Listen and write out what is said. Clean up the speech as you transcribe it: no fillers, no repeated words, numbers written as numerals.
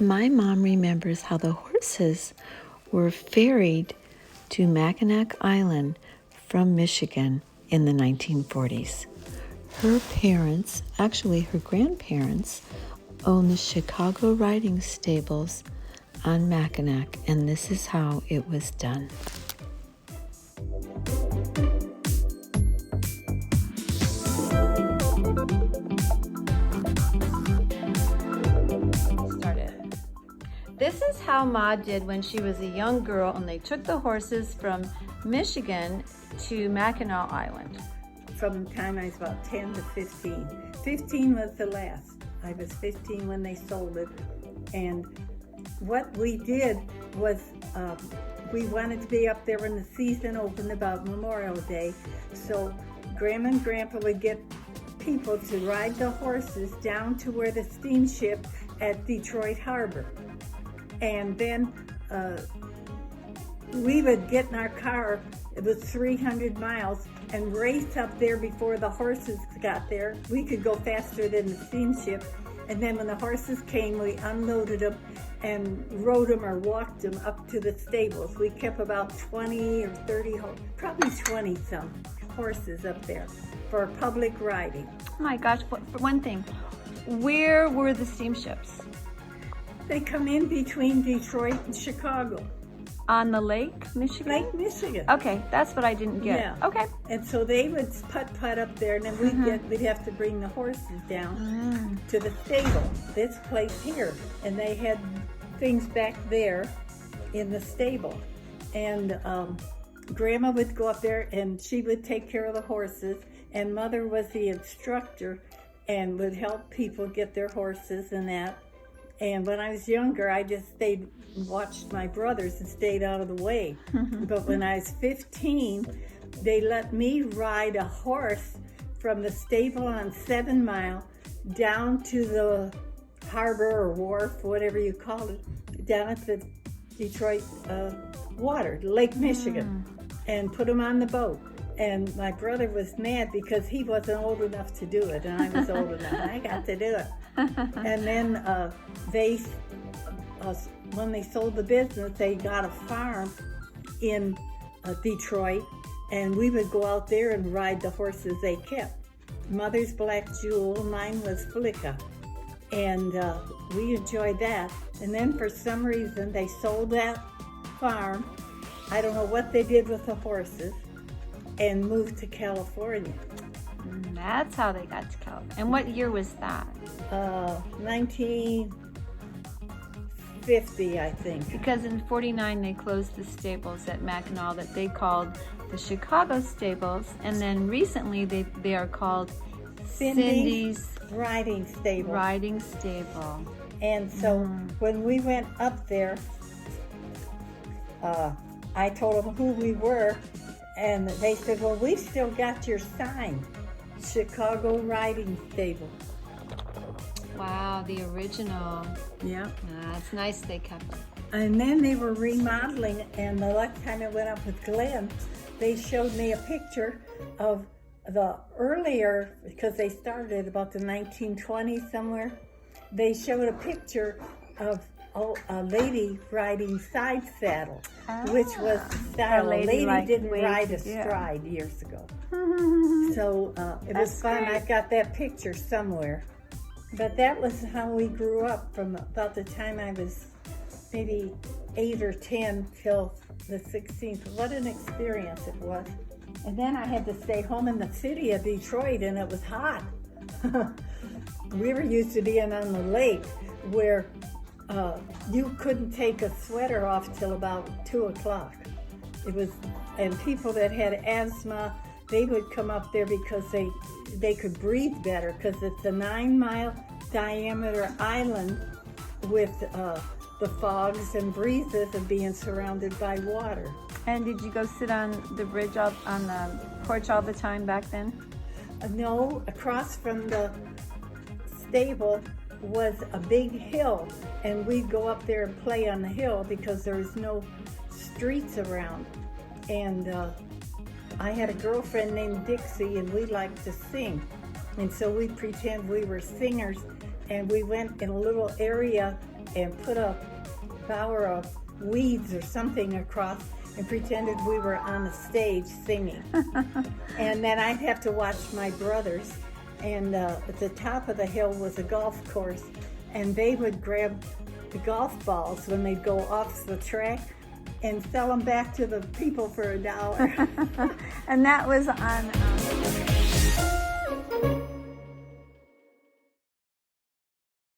My mom remembers how the horses were ferried to Mackinac Island from Michigan in the 1940s. Her parents, actually her grandparents, owned the Chicago riding stables on Mackinac, and this is how it was done. This is how Ma did when she was a young girl and they took the horses from Michigan to Mackinac Island. From the time I was about 10 to 15. 15 was the last. I was 15 when they sold it. And what we did was we wanted to be up there when the season opened about Memorial Day. So Grandma and Grandpa would get people to ride the horses down to where the steamship at Detroit Harbor. And then we would get in our car, it was 300 miles, and race up there before the horses got there. We could go faster than the steamship. And then when the horses came, we unloaded them and rode them or walked them up to the stables. We kept about 20 or 30, probably 20 some horses up there for public riding. Oh my gosh, for one thing, where were the steamships? They come in between Detroit and Chicago. On the Lake Michigan? Lake Michigan. Okay, that's what I didn't get. Yeah. Okay. And so they would putt up there, and then we'd have to bring the horses down to the stable, this place here. And they had things back there in the stable. And Grandma would go up there, and she would take care of the horses, and Mother was the instructor and would help people get their horses and that. And when I was younger, I just stayed and watched my brothers and stayed out of the way. But when I was 15, they let me ride a horse from the stable on 7 Mile down to the harbor or wharf, whatever you call it, down at the Detroit water, Lake Michigan, and put him on the boat. And my brother was mad because he wasn't old enough to do it, and I was old enough. I got to do it. And then when they sold the business, they got a farm in Detroit, and we would go out there and ride the horses they kept. Mother's Black Jewel, mine was Flicka, and we enjoyed that. And then for some reason, they sold that farm. I don't know what they did with the horses, and moved to California. That's how they got to California. And what year was that? 1950, I think. Because in 49 they closed the stables at Mackinac that they called the Chicago stables, and then recently they are called Cindy's Riding Stable. Riding Stable. And so when we went up there, I told them who we were, and they said, well, we've still got your sign, Chicago Riding Stable. Wow, the original. Yeah. It's nice they kept it. And then they were remodeling, and the last time I went up with Glenn, they showed me a picture of the earlier, because they started about the 1920s somewhere, they showed a picture of a lady riding side saddle, which was style. A lady didn't ride astride years ago. So it was fun. I've got that picture somewhere. But that was how we grew up from about the time I was maybe 8 or 10 till the 16th. What an experience it was. And then I had to stay home in the city of Detroit, and it was hot. We were used to being on the lake where you couldn't take a sweater off till about 2 o'clock. It was, and people that had asthma, they would come up there because they could breathe better, because it's a 9-mile diameter island with the fogs and breezes of being surrounded by water. And did you go sit on the bridge on the porch all the time back then? No, across from the stable was a big hill, and we'd go up there and play on the hill because there was no streets around. And I had a girlfriend named Dixie, and we liked to sing. And so we'd pretend we were singers, and we went in a little area and put a bower of weeds or something across and pretended we were on a stage singing. And then I'd have to watch my brothers, and at the top of the hill was a golf course, and they would grab the golf balls when they'd go off the track and sell them back to the people for $1. And that was on